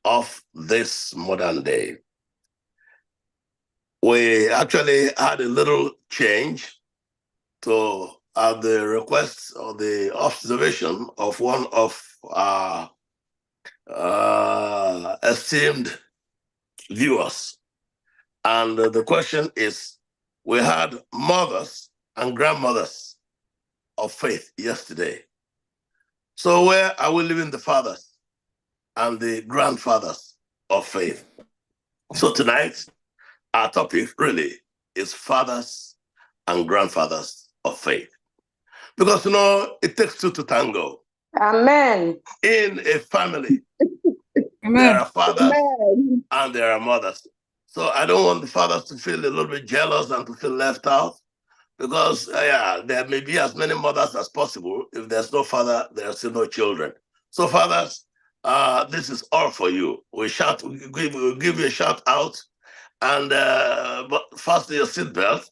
of this modern day. We actually had a little change to the request or the observation of one of our esteemed viewers. And the question is, we had mothers and grandmothers of faith yesterday. So where are we leaving the fathers and the grandfathers of faith? So tonight, our topic really is fathers and grandfathers of faith. Because, it takes two to tango. Amen. In a family, Amen. there are fathers Amen. and there are mothers. So I don't want the fathers to feel a little bit jealous and to feel left out, because there may be as many mothers as possible. If there's no father, there's still no children. So fathers, this is all for you. We'll give you a shout out, and but fasten your seatbelt.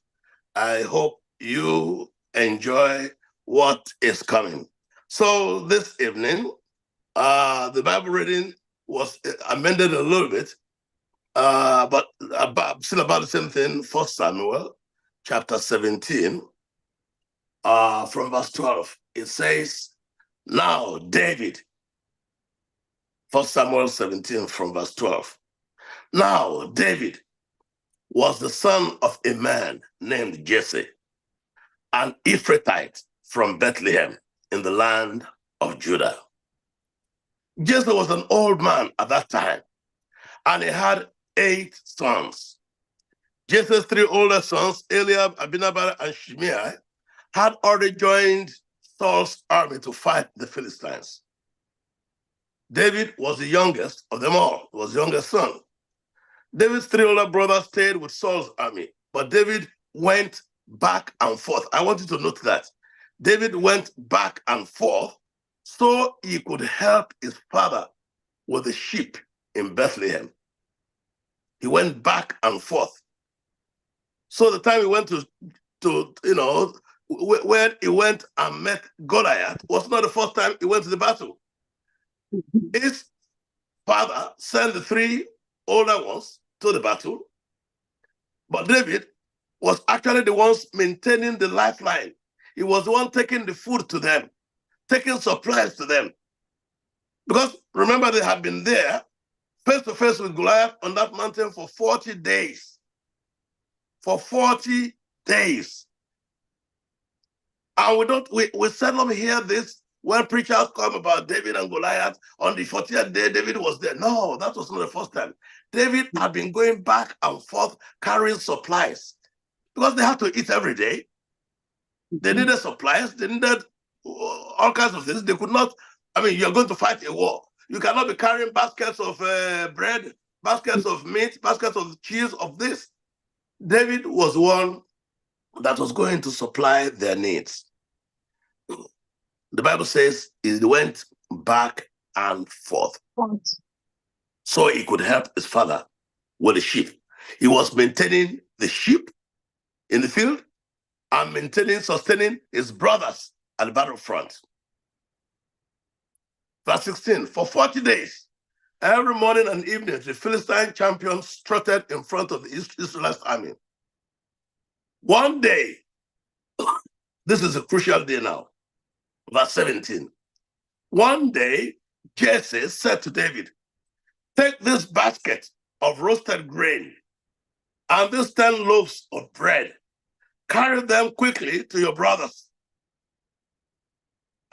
I hope you enjoy what is coming. So this evening, the Bible reading was amended a little bit, but still about the same thing. 1 Samuel chapter 17, from verse 12. It says, now David, 1 Samuel 17 from verse 12. Now David was the son of a man named Jesse, an Ephrathite from Bethlehem in the land of Judah. Jesse was an old man at that time, and he had 8 sons. Jesse's 3 older sons, Eliab, Abinadab, and Shimei, had already joined Saul's army to fight the Philistines. David was the youngest of them all, was the youngest son. David's 3 older brothers stayed with Saul's army, but David went back and forth. I want you to note that. David went back and forth so he could help his father with the sheep in Bethlehem. He went back and forth. So the time he went when he went and met Goliath was not the first time he went to the battle. His father sent the 3 older ones to the battle, but David was actually the ones maintaining the lifeline. He was the one taking the food to them, taking supplies to them. Because remember, they had been there face to face with Goliath on that mountain for 40 days. For 40 days. And we seldom hear this when preachers come about David and Goliath. On the 40th day, David was there. No, that was not the first time. David had been going back and forth carrying supplies because they had to eat every day. They needed supplies. They needed all kinds of things. They could not, you're going to fight a war. You cannot be carrying baskets of bread, baskets of meat, baskets of cheese, of this. David was one that was going to supply their needs. The Bible says he went back and forth so he could help his father with the sheep. He was maintaining the sheep in the field and sustaining his brothers at the battlefront. Verse 16, for 40 days, every morning and evening, the Philistine champions strutted in front of the Israelite army. One day, this is a crucial day now, verse 17. One day, Jesse said to David, take this basket of roasted grain and these 10 loaves of bread, carry them quickly to your brothers,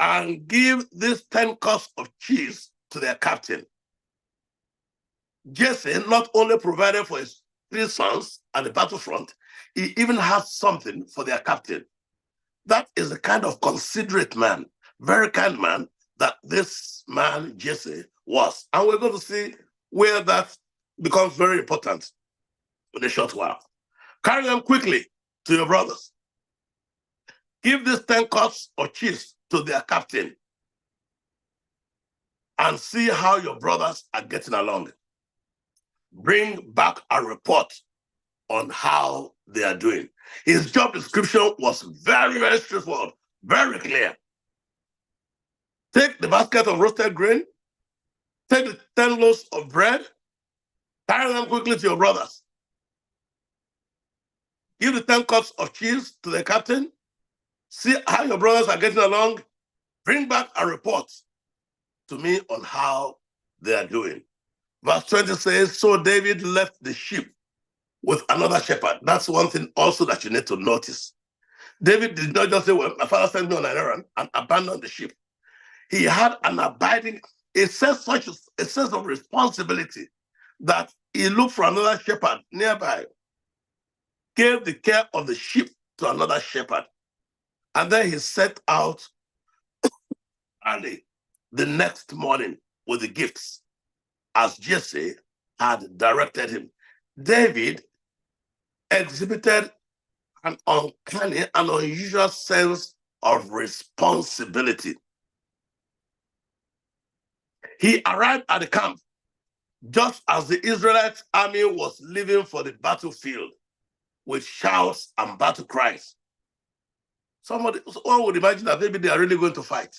and give these 10 cups of cheese to their captain. Jesse not only provided for his 3 sons at the battlefront, he even had something for their captain. That is the kind of considerate man, very kind man that this man, Jesse, was. And we're going to see where that becomes very important in a short while. Carry them quickly to your brothers. Give these 10 cups of cheese to their captain and see how your brothers are getting along. Bring back a report on how they are doing. His job description was very, very straightforward, very clear. Take the basket of roasted grain, Take the 10 loaves of bread, carry them quickly to your brothers. Give the 10 cups of cheese to the captain. See how your brothers are getting along. Bring back a report to me on how they are doing. Verse 20 says, so David left the sheep with another shepherd. That's one thing also that you need to notice. David did not just say, well, my father sent me on an errand and abandon the sheep. He had an abiding, a sense of responsibility that he looked for another shepherd nearby, gave the care of the sheep to another shepherd, and then he set out early the next morning with the gifts, as Jesse had directed him. David exhibited an uncanny and unusual sense of responsibility. He arrived at the camp just as the Israelite army was leaving for the battlefield with shouts and battle cries. Someone would imagine that maybe they are really going to fight.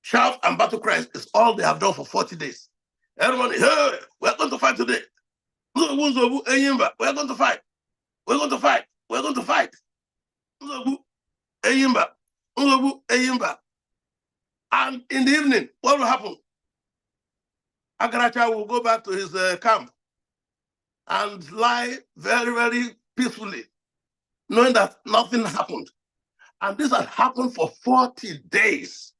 Shouts and battle cries is all they have done for 40 days. Everyone, hey, we're going to fight today. We're going to fight. We're going to fight. We're going to fight. And in the evening, what will happen? Agaracha will go back to his camp and lie very, very peacefully, knowing that nothing happened. And this had happened for 40 days.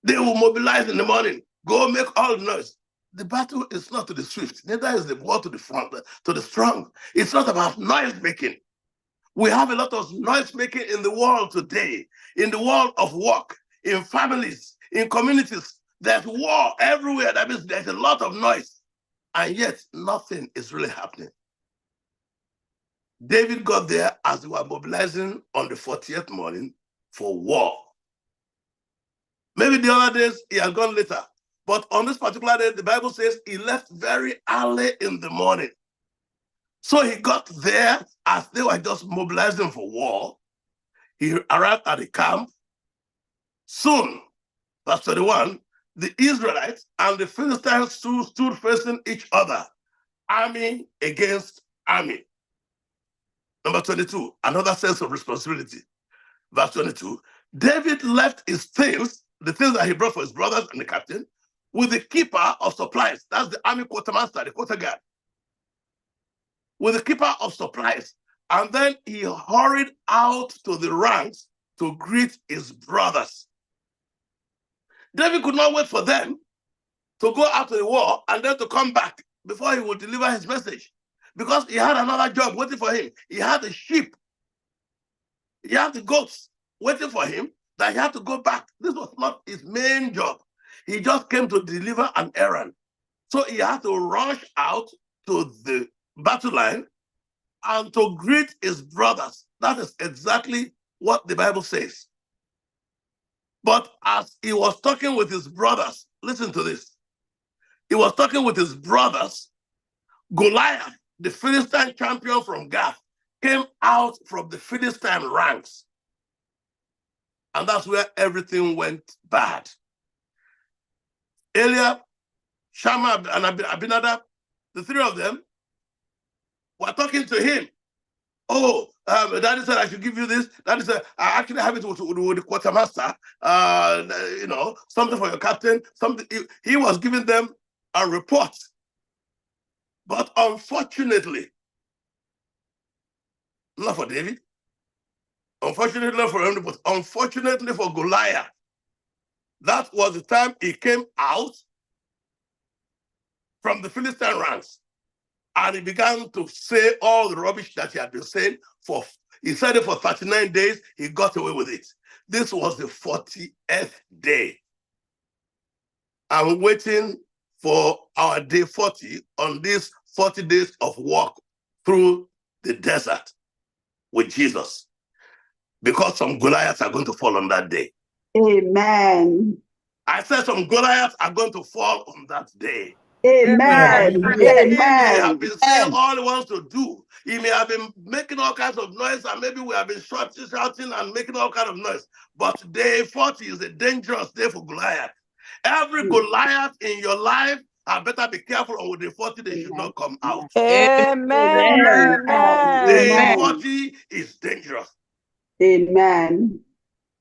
They will mobilize in the morning, go make all the noise. The battle is not to the swift, neither is the war to the front, to the strong. It's not about noise making. We have a lot of noise making in the world today, in the world of work, in families, in communities. There's war everywhere. That means there's a lot of noise, and yet nothing is really happening. David got there as they were mobilizing on the 40th morning for war. Maybe the other days he had gone later, but on this particular day, the Bible says he left very early in the morning. So he got there as they were just mobilizing for war. He arrived at the camp. Soon, verse 21, the Israelites and the Philistines stood facing each other, army against army. Number 22, another sense of responsibility. Verse 22, David left his things, the things that he brought for his brothers and the captain, with the keeper of supplies. That's the army quartermaster, the quarter guard. With the keeper of supplies. And then he hurried out to the ranks to greet his brothers. David could not wait for them to go out to the war and then to come back before he would deliver his message, because he had another job waiting for him. He had the sheep, he had the goats waiting for him, that he had to go back. This was not his main job. He just came to deliver an errand. So he had to rush out to the battle line and to greet his brothers. That is exactly what the Bible says. But as he was talking with his brothers, listen to this. He was talking with his brothers. Goliath, the Philistine champion from Gath, came out from the Philistine ranks. And that's where everything went bad. Eliab, Shammah, and Abinadab, the three of them, were talking to him. Oh, Daddy said I should give you this. Daddy said I actually have it with the quartermaster. Something for your captain. Something. He was giving them a report, but unfortunately, not for David. Unfortunately not for him, but unfortunately for Goliath, that was the time he came out from the Philistine ranks. And he began to say all the rubbish that he had been saying he said it for 39 days, he got away with it. This was the 40th day. I'm waiting for our day 40 on these 40 days of walk through the desert with Jesus, because some Goliaths are going to fall on that day. Amen. I said some Goliaths are going to fall on that day. Amen. He Amen. may have been saying all he wants to do. He may have been making all kinds of noise, and maybe we have been shouting and making all kinds of noise. But day 40 is a dangerous day for Goliath. Every Goliath in your life, I better be careful, or with the 40 they should not come out. Amen. The Amen. 40 is dangerous. Amen.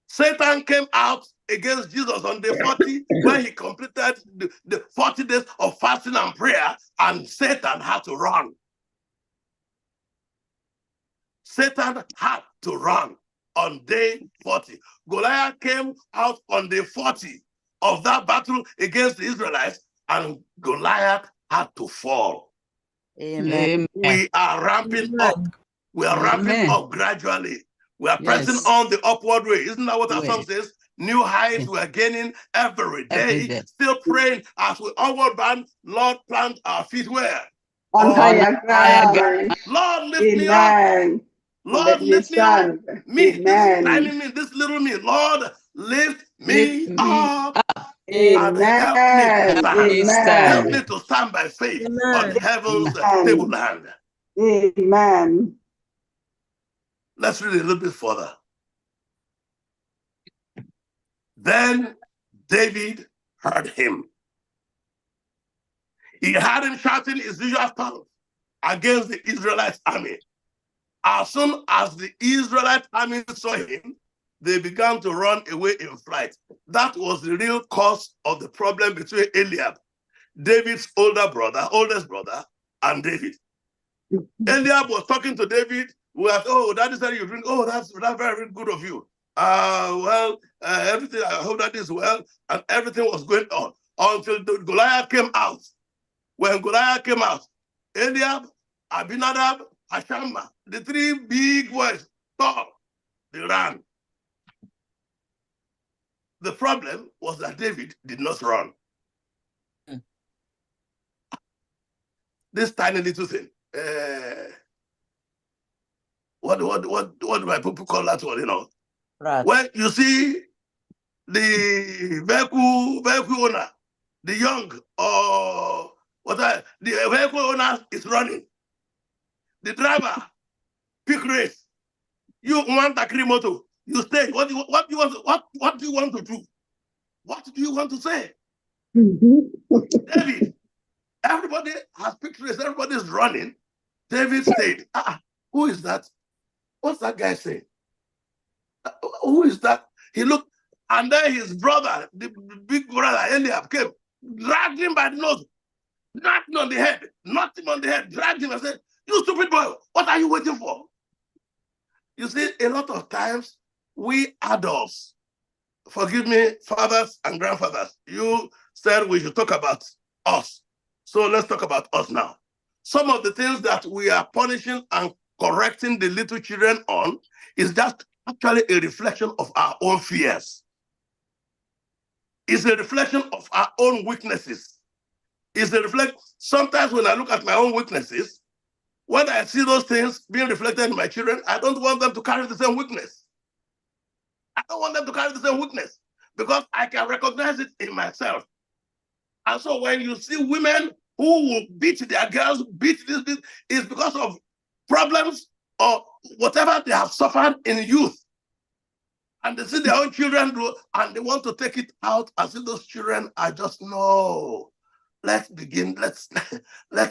Satan came out against Jesus on day 40 when he completed the 40 days of fasting and prayer, and Satan had to run. Satan had to run on day 40. Goliath came out on day 40 of that battle against the Israelites, and Goliath had to fall. Amen. We are ramping up. We are ramping up gradually. We are pressing on the upward way. Isn't that what our song says? New heights we are gaining every day. Still praying as we onward bound. Lord, plant our feet where? On higher ground. Lord, lift me up. Amen. Lord, lift me up. Me, Amen. this tiny me, this little me. Lord, lift me up. Amen. And help me to stand. Amen. Help me to stand by faith on heaven's tableland. Amen. Let's read a little bit further. Then David heard him. He heard him shouting his usual tongue against the Israelite army. As soon as the Israelite army saw him, they began to run away in flight. That was the real cause of the problem between Eliab, David's oldest brother, and David. Eliab was talking to David. Oh, that is how you drink. Oh, that's very good of you. Everything, I hope that is well. And everything was going on until Goliath came out. When Goliath came out, Eliab, Abinadab, Ashama, the three big boys, tall, they ran. The problem was that David did not run. This tiny little thing. What do my people call that one, you know? Right. When you see the vehicle owner, the young, or the vehicle owner is running. The driver, pick race. You want a moto, you stay. What do you want to do? What do you want to say? David, everybody has picked race, everybody's running. David stayed. Who is that? What's that guy saying? Who is that? He looked, and then his brother, the big brother, Eliab, came, dragged him by the nose, knocked him on the head, dragged him and said, "You stupid boy, what are you waiting for?" You see, a lot of times, we adults, forgive me, fathers and grandfathers, you said we should talk about us. So let's talk about us now. Some of the things that we are punishing and correcting the little children on is just actually a reflection of our own fears. It's a reflection of our own weaknesses. It's a reflection. Sometimes when I look at my own weaknesses, when I see those things being reflected in my children, I don't want them to carry the same weakness. I don't want them to carry the same weakness because I can recognize it in myself. And so when you see women who will beat their girls, beat this, it's because of problems or whatever they have suffered in youth. And they see their own children do, and they want to take it out as if those children are just, no. Let's begin, let's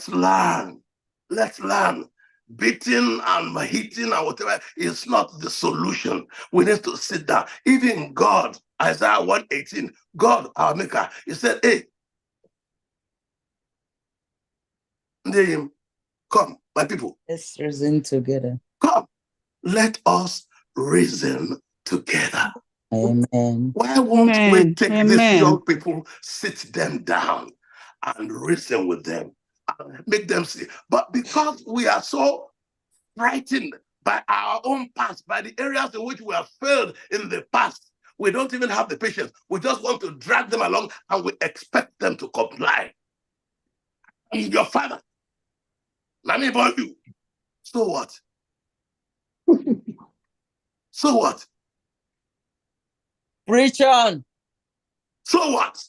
learn. Let's learn. Beating and hitting and whatever is not the solution. We need to sit down. Even God, Isaiah 1:18, God, our maker, he said, hey, come, my people. Let's reason together. Come, let us reason together. Amen. Why won't we take these young people, sit them down and reason with them, and make them see? But because we are so frightened by our own past, by the areas in which we have failed in the past, we don't even have the patience. We just want to drag them along and we expect them to comply. I'm your father. Let me born you. So what? So what? Preach on. So what?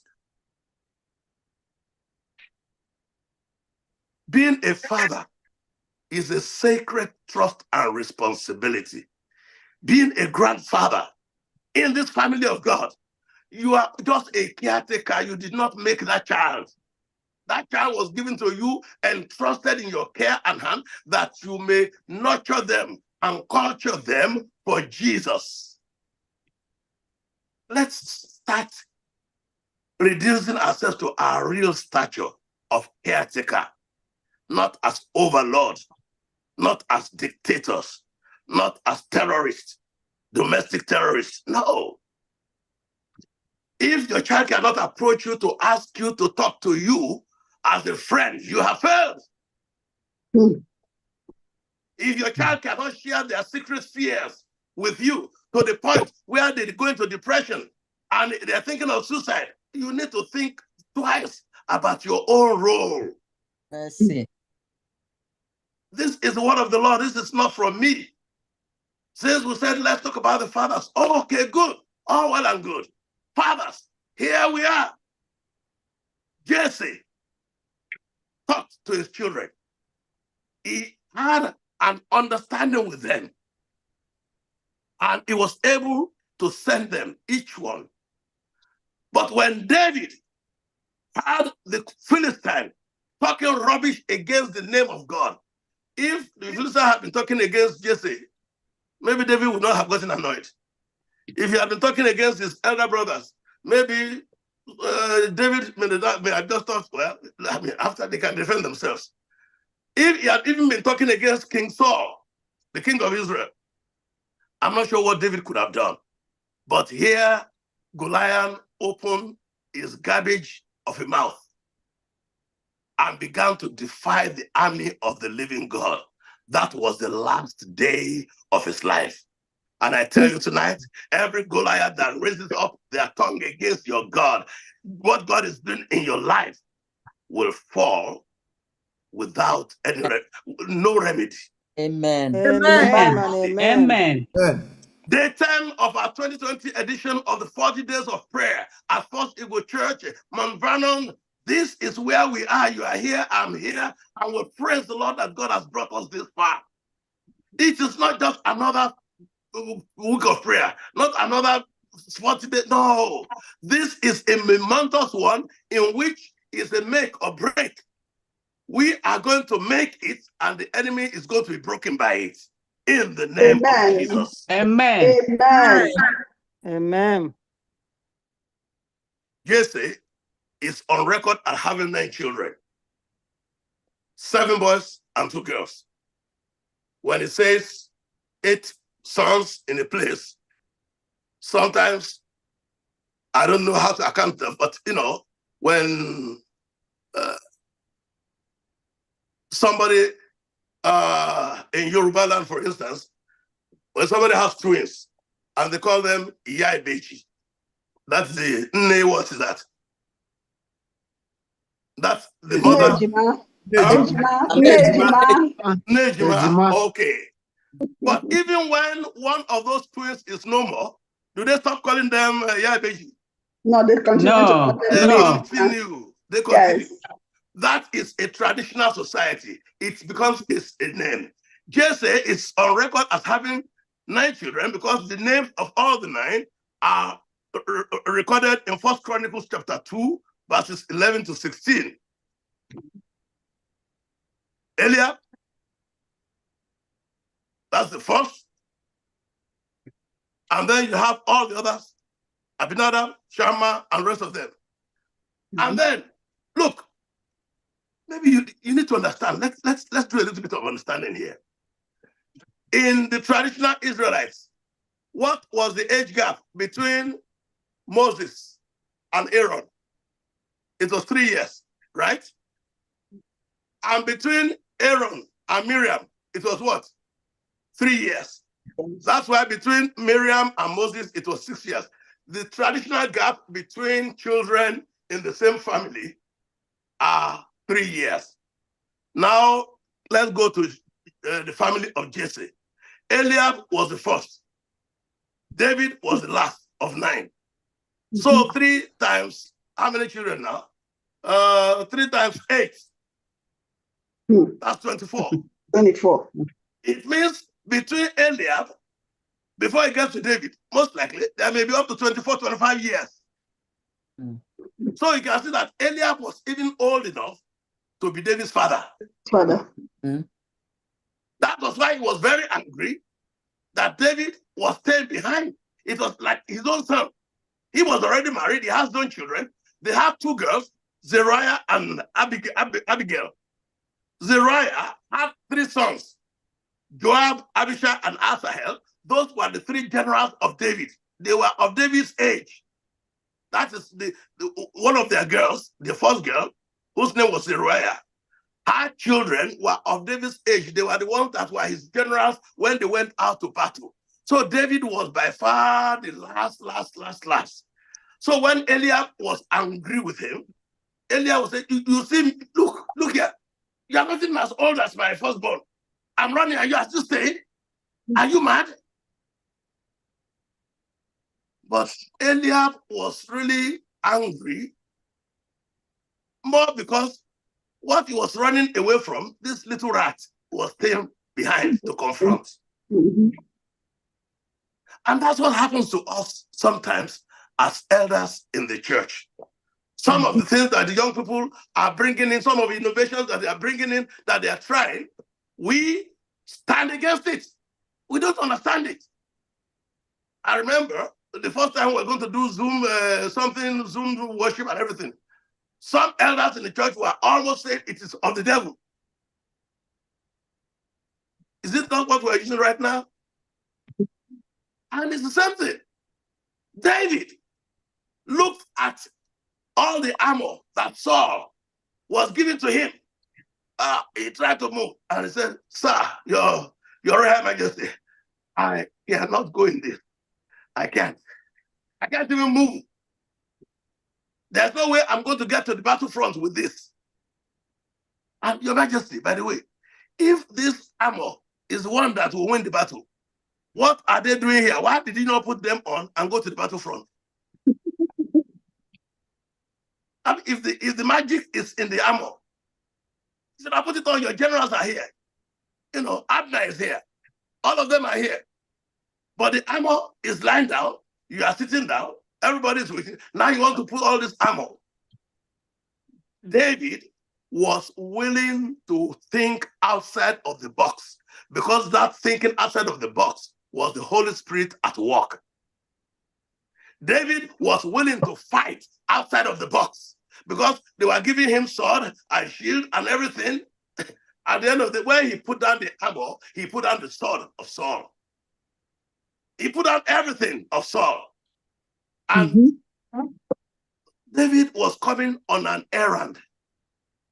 Being a father is a sacred trust and responsibility. Being a grandfather in this family of God You are just a caretaker. You did not make that child. That child was given to you and trusted in your care and hand that you may nurture them and culture them for Jesus. Let's start reducing ourselves to our real stature of caretaker, not as overlords, not as dictators, not as terrorists, domestic terrorists. No. If your child cannot approach you to ask you to talk to you as a friend, you have failed. If your child cannot share their secret fears with you to the point where they go into depression and they're thinking of suicide, you need to think twice about your own role. Mercy. This is the word of the Lord. This is not from me. Since we said, let's talk about the fathers. Oh, okay, good. All well and good. Fathers, here we are. Jesse talked to his children. He had an understanding with them. And he was able to send them, each one. But when David had the Philistine talking rubbish against the name of God, if the Philistine had been talking against Jesse, maybe David would not have gotten annoyed. If he had been talking against his elder brothers, maybe David may have just thought, well, I mean, after they can defend themselves. If he had even been talking against King Saul, the king of Israel, I'm not sure what David could have done. But here, Goliath opened his garbage of a mouth and began to defy the army of the living God. That was the last day of his life. And I tell you tonight, every Goliath that raises up their tongue against your God, what God is doing in your life will fall without no remedy. Amen. Amen. Amen. Day 10 of our 2020 edition of the 40 Days of Prayer at First Igbo Church, Mount Vernon. This is where we are. You are here, I'm here, and we praise the Lord that God has brought us this far. It is not just another week of prayer, not another 40 days. No, this is a momentous one in which is a make or break. We are going to make it, and the enemy is going to be broken by it. In the name of Jesus. Amen. Amen. Jesse is on record as having 9 children, 7 boys and 2 girls. When it says 8 sons in a place, sometimes I don't know how to account them, but when somebody in Yoruba land, for instance, when somebody has twins and they call them Iya Ibeji, that's the name. What is that? That's the mother. Nejima. Okay. But even when one of those twins is no more, do they stop calling them Iya Ibeji? No, they continue No. They continue. Yes. That is a traditional society. It becomes a name. Jesse is on record as having 9 children because the names of all the 9 are recorded in 1 Chronicles chapter 2, verses 11 to 16. Eliab, that's the first. And then you have all the others, Abinadab, Shammah, and the rest of them. And then, look, maybe you need to understand. Let's do a little bit of understanding here. In the traditional Israelites, what was the age gap between Moses and Aaron? It was 3 years, right? And between Aaron and Miriam, it was what? 3 years. That's why between Miriam and Moses, it was 6 years. The traditional gap between children in the same family are 3 years. Now, let's go to the family of Jesse. Eliab was the first. David was the last of 9. So 3 times, how many children now? 3 times 8. That's 24. 24. It means between Eliab, before he gets to David, most likely, there may be up to 24, 25 years. So you can see that Eliab was even old enough to be David's father. That was why he was very angry that David was staying behind. It was like his own son. He was already married. He has no children. They have 2 girls, Zeruiah and Abigail. Zeruiah had 3 sons, Joab, Abishai, and Asahel. Those were the 3 generals of David. They were of David's age. That is one of their girls, the first girl, whose name was Zeruiah. Her children were of David's age. They were the ones that were his generals when they went out to battle. So David was by far the last. So when Eliab was angry with him, Eliab was saying, you see, look here. You are nothing as old as my firstborn. I'm running and you are still staying. Are you mad? But Eliab was really angry, more because what he was running away from, this little rat was staying behind to confront. And that's what happens to us sometimes as elders in the church. Some of the things that the young people are bringing in, some of the innovations that they are bringing in, that they are trying, we stand against it. We don't understand it. I remember the first time we were going to do Zoom worship and everything. Some elders in the church were almost saying it is of the devil. Is it not what we're using right now? And it's the same thing. David looked at all the armor that Saul was giving to him. He tried to move and he said, "Sir, your Royal Majesty, I cannot go in this. I can't even move. There's no way I'm going to get to the battlefront with this." And Your Majesty, by the way, if this armor is the one that will win the battle, what are they doing here? Why did you not put them on and go to the battlefront? And if the magic is in the armor, he said, "I put it on, your generals are here. You know, Abner is here. All of them are here. But the armor is lying down. You are sitting down. Everybody's waiting. Now you want to put all this armor." David was willing to think outside of the box, because that thinking outside of the box was the Holy Spirit at work. David was willing to fight outside of the box because they were giving him sword and shield and everything. At the end of the way, he put down the armor, he put down the sword of Saul. He put down everything of Saul. And David was coming on an errand.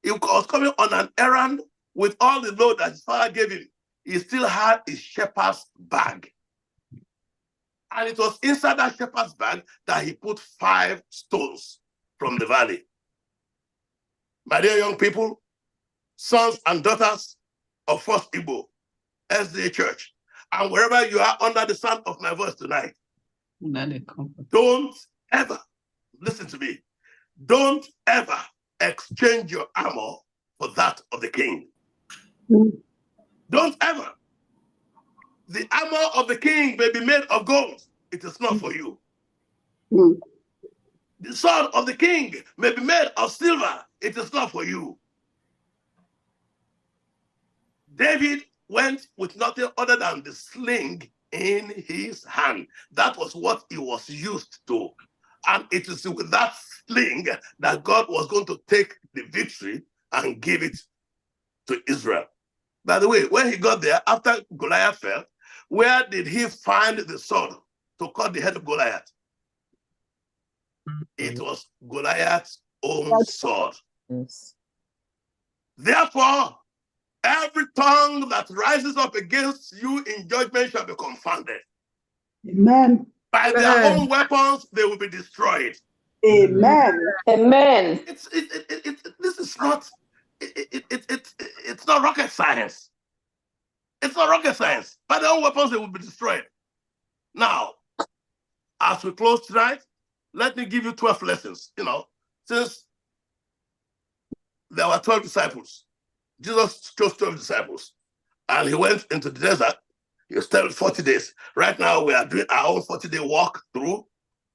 He was coming on an errand with all the load that his father gave him. He still had his shepherd's bag. And it was inside that shepherd's bag that he put 5 stones from the valley. My dear young people, sons and daughters of First Igbo SDA Church, and wherever you are under the sound of my voice tonight, don't ever, listen to me, don't ever exchange your armor for that of the king. Don't ever. The armor of the king may be made of gold. It is not for you. The sword of the king may be made of silver. It is not for you. David went with nothing other than the sling in his hand. That was what he was used to. And it is with that sling that God was going to take the victory and give it to Israel. By the way, when he got there, after Goliath fell, where did he find the sword to cut the head of Goliath? It was Goliath's own sword. Yes. Therefore, every tongue that rises up against you in judgment shall be confounded. Amen. By their own weapons, they will be destroyed. Amen. Amen. This is not, it's not rocket science. It's not rocket science. By their own weapons, they will be destroyed. Now, as we close tonight, let me give you 12 lessons. You know, since there were 12 disciples, Jesus chose 12 disciples, and he went into the desert. He stayed 40 days. Right now, we are doing our own 40-day walk through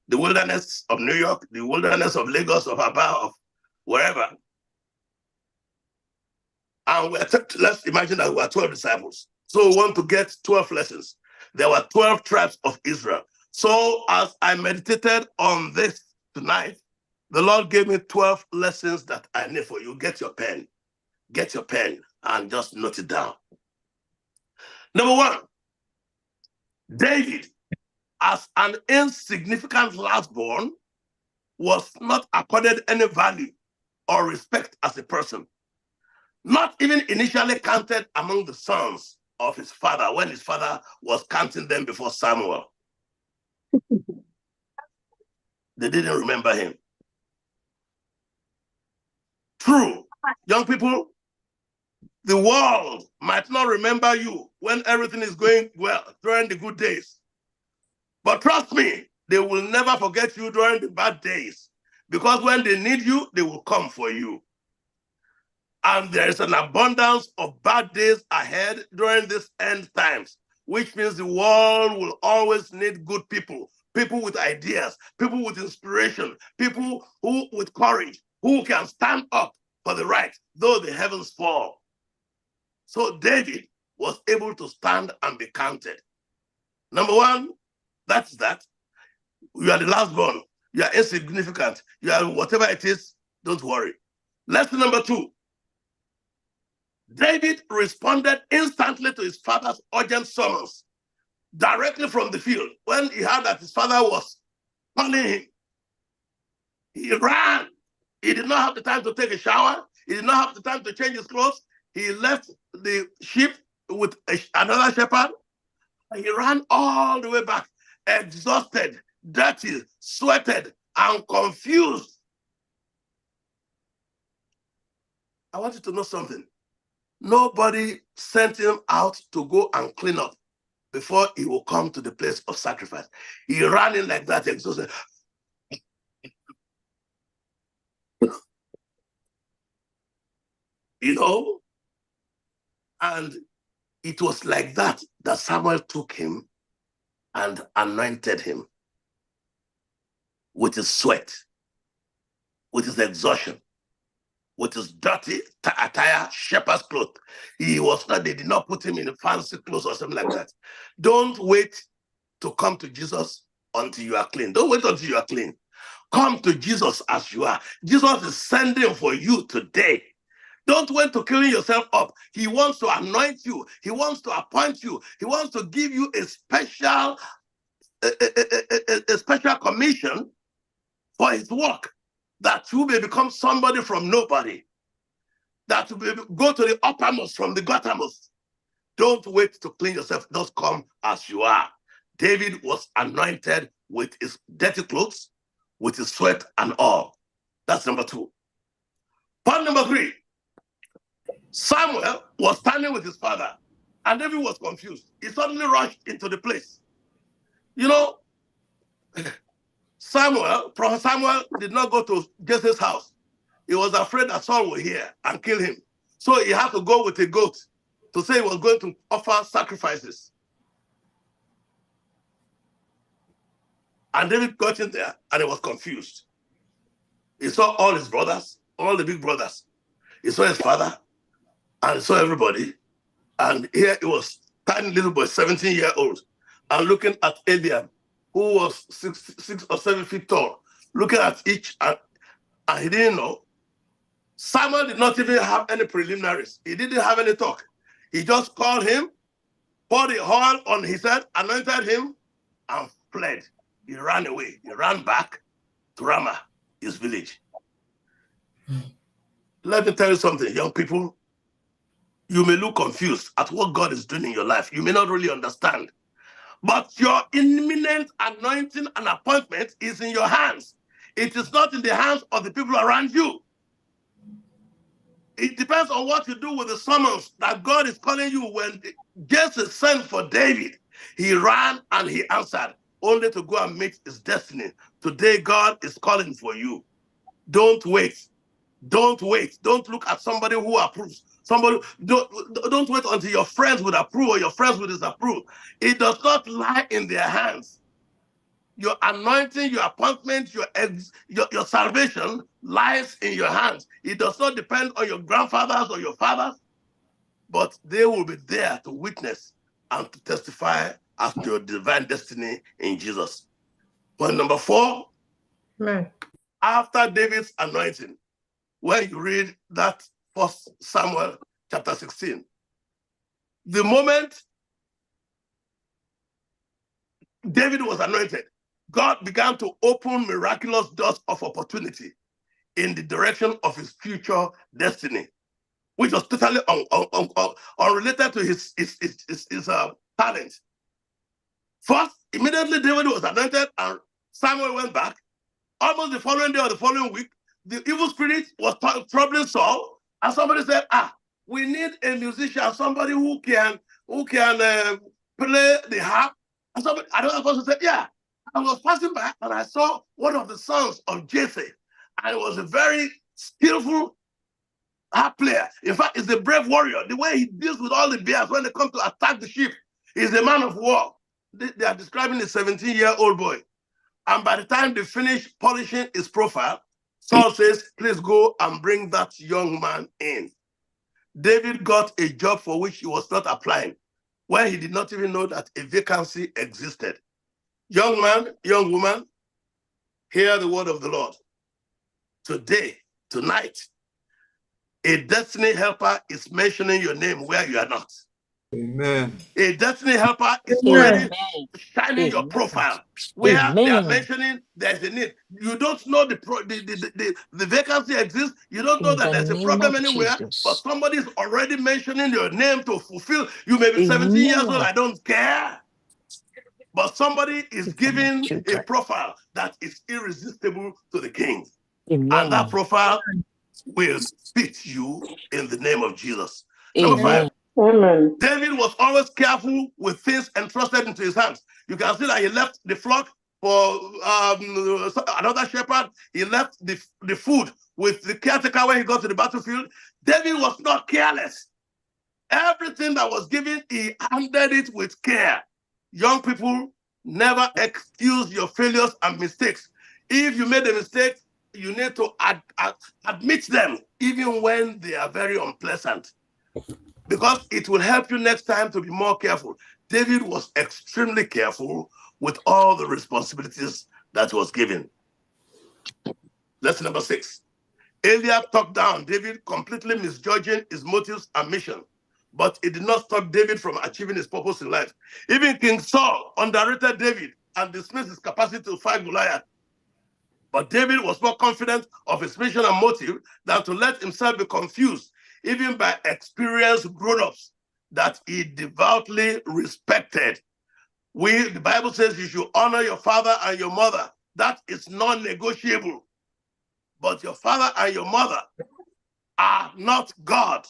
the wilderness of New York, the wilderness of Lagos, of Aba, of wherever. And let's imagine that we are 12 disciples. So we want to get 12 lessons. There were 12 tribes of Israel. So as I meditated on this tonight, the Lord gave me 12 lessons that I need for you. Get your pen and just note it down. Number one, David, as an insignificant lastborn, was not accorded any value or respect as a person. Not even initially counted among the sons of his father when his father was counting them before Samuel. They didn't remember him. True, young people, the world might not remember you when everything is going well, during the good days. But trust me, they will never forget you during the bad days, because when they need you, they will come for you. And there is an abundance of bad days ahead during these end times, which means the world will always need good people, people with ideas, people with inspiration, people who with courage, who can stand up for the right, though the heavens fall. So David was able to stand and be counted. Number one, that's that. You are the last born. You are insignificant. You are whatever it is, don't worry. Lesson number two. David responded instantly to his father's urgent summons, directly from the field. When he heard that his father was calling him, he ran. He did not have the time to take a shower. He did not have the time to change his clothes. He left the sheep with another shepherd. He ran all the way back, exhausted, dirty, sweated, and confused. I want you to know something. Nobody sent him out to go and clean up before he will come to the place of sacrifice. He ran in like that, exhausted. You know? And it was like that that Samuel took him and anointed him with his sweat, with his exhaustion, with his dirty attire, shepherd's clothes. He was not, they did not put him in fancy clothes or something like that. Don't wait to come to Jesus until you are clean. Don't wait until you are clean. Come to Jesus as you are. Jesus is sending for you today. Don't wait to clean yourself up. He wants to anoint you. He wants to appoint you. He wants to give you a special commission for his work, that you may become somebody from nobody, that you may go to the uppermost from the guttermost. Don't wait to clean yourself. Just come as you are. David was anointed with his dirty clothes, with his sweat and all. That's number two. Point number three. Samuel was standing with his father, and David was confused. He suddenly rushed into the place. You know, Prophet Samuel did not go to Jesse's house. He was afraid that Saul would hear and kill him. So he had to go with a goat to say he was going to offer sacrifices. And David got in there and he was confused. He saw all his brothers, all the big brothers. He saw his father and he saw everybody. And here he was, tiny little boy, 17-year-old, and looking at Eliam, who was 6 or 7 feet tall, looking at each, and he didn't know. Samuel did not even have any preliminaries. He didn't have any talk. He just called him, poured the oil on his head, anointed him, and fled. He ran away. He ran back to Ramah, his village. Let me tell you something, young people. You may look confused at what God is doing in your life. You may not really understand. But your imminent anointing and appointment is in your hands. It is not in the hands of the people around you. It depends on what you do with the summons that God is calling you. When Jesse sent for David, he ran and he answered, only to go and meet his destiny. Today, God is calling for you. Don't wait. Don't wait. Don't look at somebody who approves. Don't wait until your friends would approve or your friends would disapprove. It does not lie in their hands. Your anointing, your appointment, your salvation lies in your hands. It does not depend on your grandfathers or your fathers, but they will be there to witness and to testify as to your divine destiny in Jesus. Point number 4, after David's anointing, when you read that 1 Samuel chapter 16, the moment David was anointed, God began to open miraculous doors of opportunity in the direction of his future destiny, which was totally unrelated to his talent. First, immediately David was anointed and Samuel went back. Almost the following day or the following week, the evil spirit was troubling Saul, and somebody said, we need a musician, somebody who can play the harp. And somebody, another person said, yeah. I was passing by and I saw one of the sons of Jesse, and it was a very skillful harp player. In fact, he's a brave warrior. The way he deals with all the bears when they come to attack the sheep, he's a man of war. They are describing a 17-year-old boy. And by the time they finish polishing his profile, Saul says, please go and bring that young man in. David got a job for which he was not applying, when he did not even know that a vacancy existed. Young man, young woman, hear the word of the Lord. Today, tonight, a destiny helper is mentioning your name where you are not. Amen. A destiny helper is already shining your profile where they are mentioning there's a need. You don't know the vacancy exists. You don't know that there's a problem anywhere, but somebody is already mentioning your name to fulfill. You may be 17 years old, I don't care. But somebody is giving a profile that is irresistible to the king. And that profile will fit you in the name of Jesus. Number 5. Amen. David was always careful with things entrusted into his hands. You can see that he left the flock for another shepherd. He left the food with the caretaker when he got to the battlefield. David was not careless. Everything that was given, he handled it with care. Young people, never excuse your failures and mistakes. If you made a mistake, you need to admit them, even when they are very unpleasant, because it will help you next time to be more careful. David was extremely careful with all the responsibilities that was given. Lesson number 6. Eliab talked down David, completely misjudging his motives and mission. But it did not stop David from achieving his purpose in life. Even King Saul underrated David and dismissed his capacity to fight Goliath. But David was more confident of his mission and motive than to let himself be confused, even by experienced grown-ups that he devoutly respected. The Bible says you should honor your father and your mother. That is non-negotiable. But your father and your mother are not God.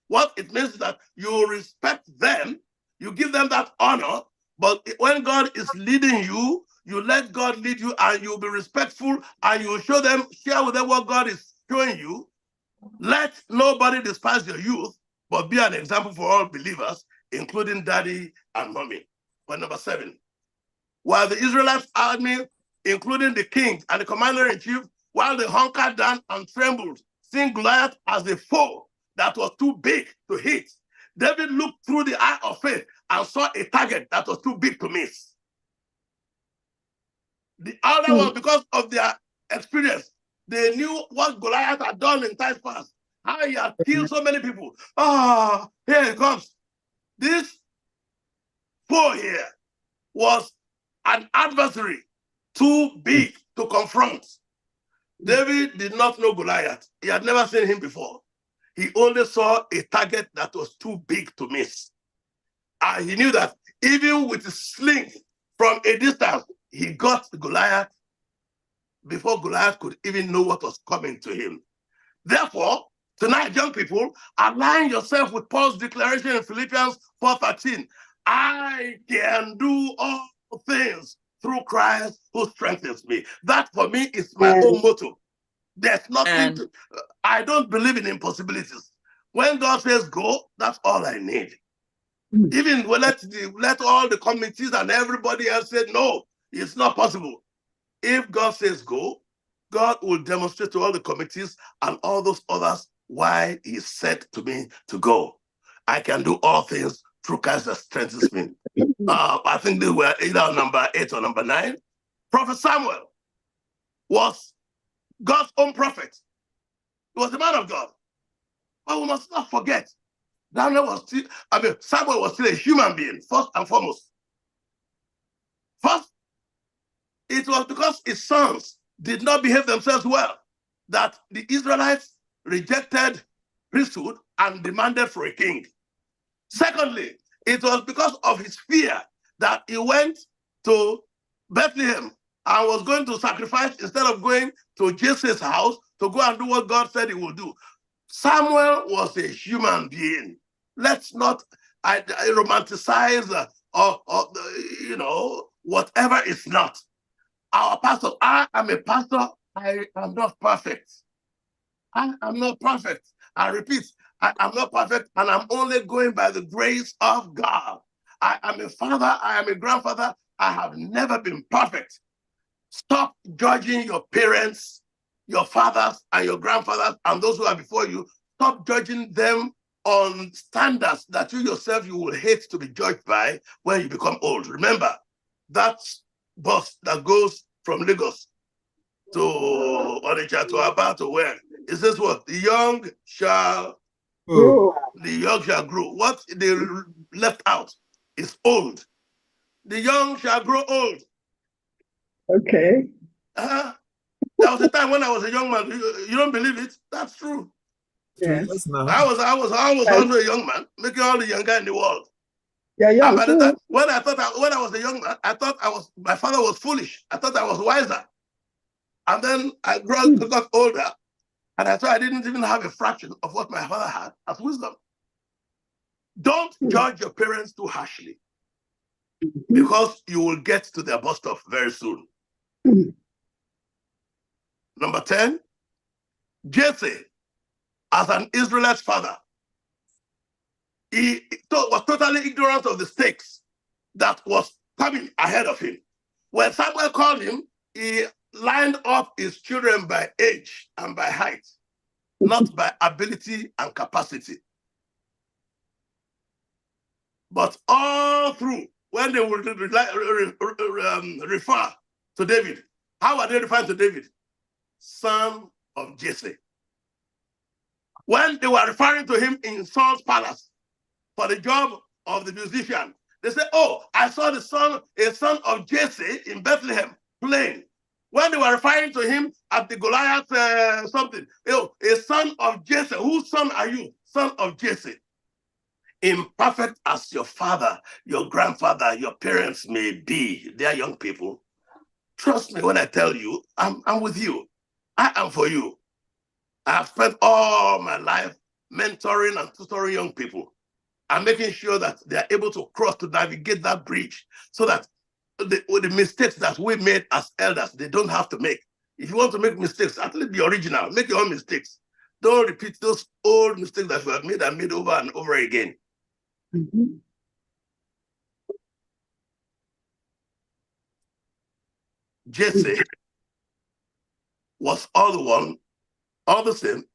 What it means is that you respect them, you give them that honor, but when God is leading you, you let God lead you, and you'll be respectful, and you share with them what God is showing you. Let nobody despise your youth, but be an example for all believers, including daddy and mommy. Point number 7. While the Israelites army, including the king and the commander-in-chief, while they hunkered down and trembled, seeing Goliath as a foe that was too big to hit, David looked through the eye of faith and saw a target that was too big to miss. The other one, because of their experience, they knew what Goliath had done in times past, how he had killed so many people. Here it comes. This foe here was an adversary too big to confront. David did not know Goliath. He had never seen him before. He only saw a target that was too big to miss. And he knew that even with his sling from a distance, he got Goliath before Goliath could even know what was coming to him. Therefore, tonight, young people, align yourself with Paul's declaration in Philippians 4:13. I can do all things through Christ who strengthens me. That for me is my own motto. There's nothing I don't believe in impossibilities. When God says go, that's all I need. Even let all the committees and everybody else say no. It's not possible. If God says go, God will demonstrate to all the committees and all those others why he said to me to go. I can do all things through Christ that strengthens me. I think they were either number 8 or number 9. Prophet Samuel was God's own prophet. He was the man of God. But we must not forget, Samuel was still a human being, first and foremost. First, it was because his sons did not behave themselves well that the Israelites rejected priesthood and demanded for a king. Secondly, it was because of his fear that he went to Bethlehem and was going to sacrifice instead of going to Jesse's house to go and do what God said he would do. Samuel was a human being. Let's not romanticize whatever is not. Our pastor, I am a pastor, I am not perfect. I am not perfect. I repeat, I am not perfect, and I'm only going by the grace of God. I am a father, I am a grandfather, I have never been perfect. Stop judging your parents, your fathers, and your grandfathers, and those who are before you. Stop judging them on standards that you yourself you will hate to be judged by when you become old. Remember, that bus that goes from Lagos to Onitsha to Aba to where? It says what? The young shall grow. What they left out is old. The young shall grow old. Okay. There was a time when I was a young man. You don't believe it? That's true. Yes. I was also a young man, making all the young guy in the world. Yeah, And by the time, when I was a young man, I thought my father was foolish. I thought I was wiser. And then I got older, and I thought I didn't even have a fraction of what my father had as wisdom. Don't judge your parents too harshly, because you will get to their bus stop very soon. Number 10, Jesse, as an Israelite father, he was totally ignorant of the stakes that was coming ahead of him. When Samuel called him, he lined up his children by age and by height, not by ability and capacity. But all through, when they would refer to David, how are they referring to David? Son of Jesse. When they were referring to him in Saul's palace for the job of the musician, they said, oh, I saw a son of Jesse in Bethlehem playing. When they were referring to him at the Goliath something, a son of Jesse. Whose son are you? Son of Jesse. Imperfect as your father, your grandfather, your parents may be, they are young people. Trust me when I tell you, I'm with you. I am for you. I have spent all my life mentoring and tutoring young people and making sure that they are able to cross, to navigate that bridge, so that the mistakes that we made as elders, they don't have to make. If you want to make mistakes, at least be original. Make your own mistakes. Don't repeat those old mistakes that you have made and made over and over again. Jesse was all the same,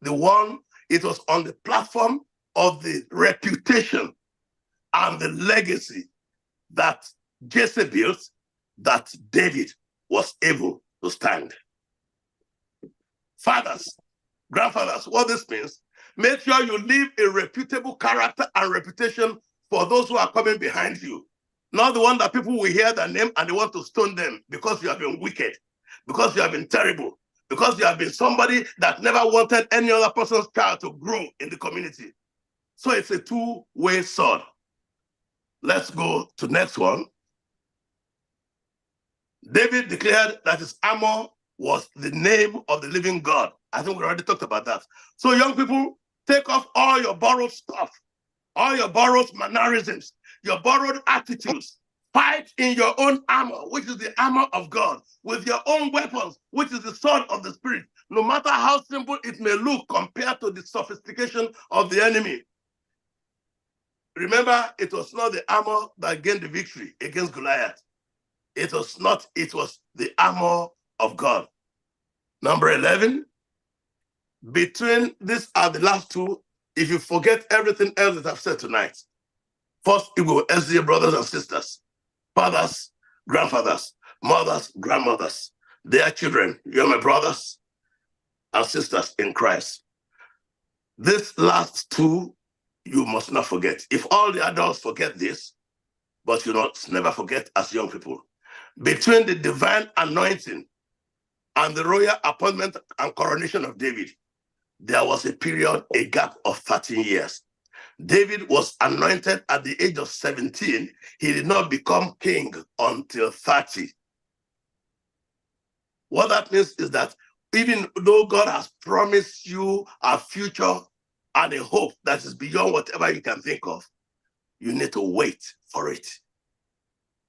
it was on the platform of the reputation and the legacy that Jesse built that David was able to stand. Fathers, grandfathers, what this means, make sure you leave a reputable character and reputation for those who are coming behind you. Not the one that people will hear their name and they want to stone them because you have been wicked, because you have been terrible, because you have been somebody that never wanted any other person's child to grow in the community. So it's a two-way sword. Let's go to the next one. David declared that his armor was the name of the living God. I think we already talked about that. So young people, take off all your borrowed stuff, all your borrowed mannerisms, your borrowed attitudes. Fight in your own armor, which is the armor of God, with your own weapons, which is the sword of the Spirit, no matter how simple it may look compared to the sophistication of the enemy. Remember, it was not the armor that gained the victory against Goliath. It was not, it was the armor of God. Number 11, between these are the last two, if you forget everything else that I've said tonight, first Igbo SDA brothers and sisters, fathers, grandfathers, mothers, grandmothers, their children, you're my brothers and sisters in Christ. These last two, you must not forget. If all the adults forget this, but you must never forget as young people, between the divine anointing and the royal appointment and coronation of David, there was a period, a gap of 13 years. David was anointed at the age of 17. He did not become king until 30. What that means is that even though God has promised you a future and a hope that is beyond whatever you can think of, you need to wait for it.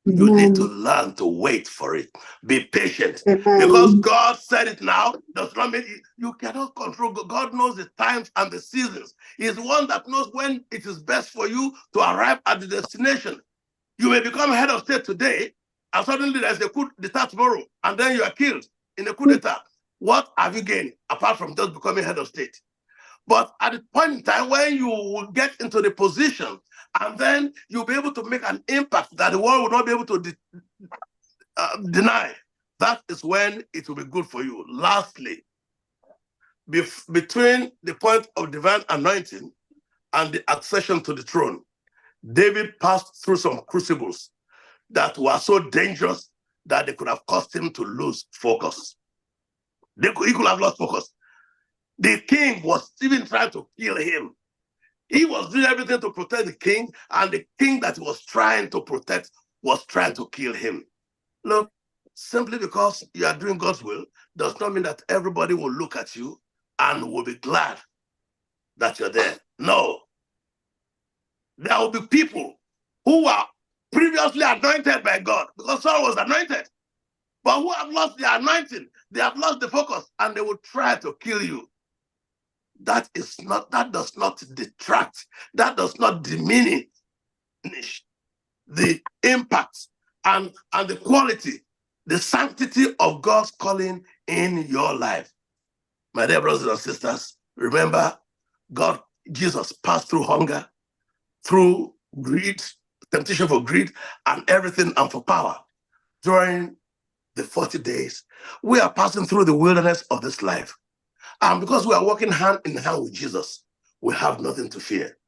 You need to learn to wait for it. Be patient. Because God said it now does not mean you cannot control. God knows the times and the seasons. He is the one that knows when it is best for you to arrive at the destination. You may become head of state today, and suddenly there's a coup d'etat tomorrow, and then you are killed in a coup d'etat. What have you gained apart from just becoming head of state? But at the point in time when you will get into the position, and then you'll be able to make an impact that the world will not be able to deny, that is when it will be good for you. Lastly, between the point of divine anointing and the accession to the throne, David passed through some crucibles that were so dangerous that they could have caused him to lose focus. He could have lost focus. The king was even trying to kill him. He was doing everything to protect the king, and the king that he was trying to protect was trying to kill him. Look, simply because you are doing God's will does not mean that everybody will look at you and will be glad that you're there. No. There will be people who were previously anointed by God, because Saul was anointed, but who have lost their anointing, they have lost the focus, and they will try to kill you. That does not detract, that does not diminish the impact and the quality, the sanctity of God's calling in your life. My dear brothers and sisters, remember, Jesus passed through hunger, through greed, temptation for greed, and everything, and for power. During the 40 days, we are passing through the wilderness of this life. And because we are walking hand in hand with Jesus, we have nothing to fear.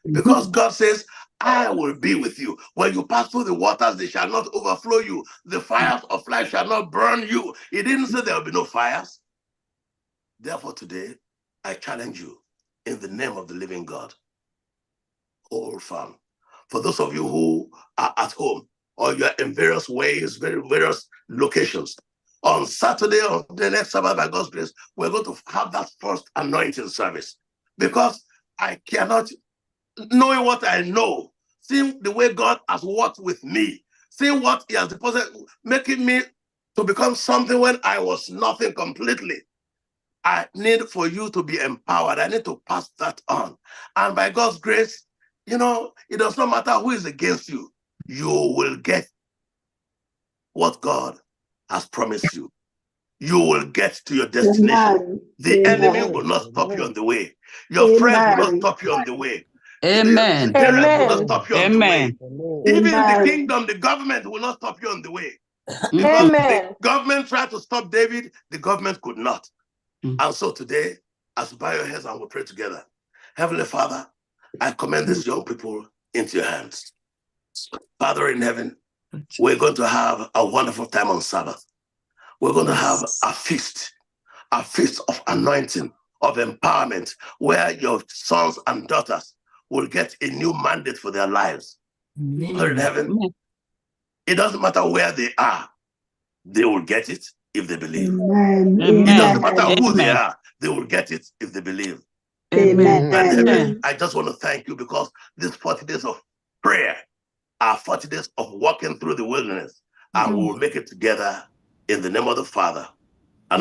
Because God says, I will be with you. When you pass through the waters, they shall not overflow you. The fires of life shall not burn you. He didn't say there will be no fires. Therefore, today, I challenge you in the name of the living God. Hold firm. For those of you who are at home, or you are in various ways, various locations, on Saturday, on the next Sabbath, by God's grace, we're going to have that first anointing service. Because I cannot, knowing what I know, seeing the way God has worked with me, seeing what He has deposited, making me to become something when I was nothing completely. I need for you to be empowered. I need to pass that on. And by God's grace, it does not matter who is against you. You will get what God has promised you. You will get to your destination. The enemy will not stop you on the way. Your friends will not stop you on the way. Amen. The parents will not stop you on the way. Amen. Even the kingdom, the government will not stop you on the way. Because the government tried to stop David, the government could not. And so today, as we bow your heads and we pray together, Heavenly Father, I commend these young people into your hands. Father in heaven, we're going to have a wonderful time on Sabbath. We're going to have a feast of anointing, of empowerment, where your sons and daughters will get a new mandate for their lives. Father in heaven, it doesn't matter where they are, they will get it if they believe. It doesn't matter who they are, they will get it if they believe. Amen. And I just want to thank you because these 40 days of prayer are 40 days of walking through the wilderness, and we will make it together in the name of the Father,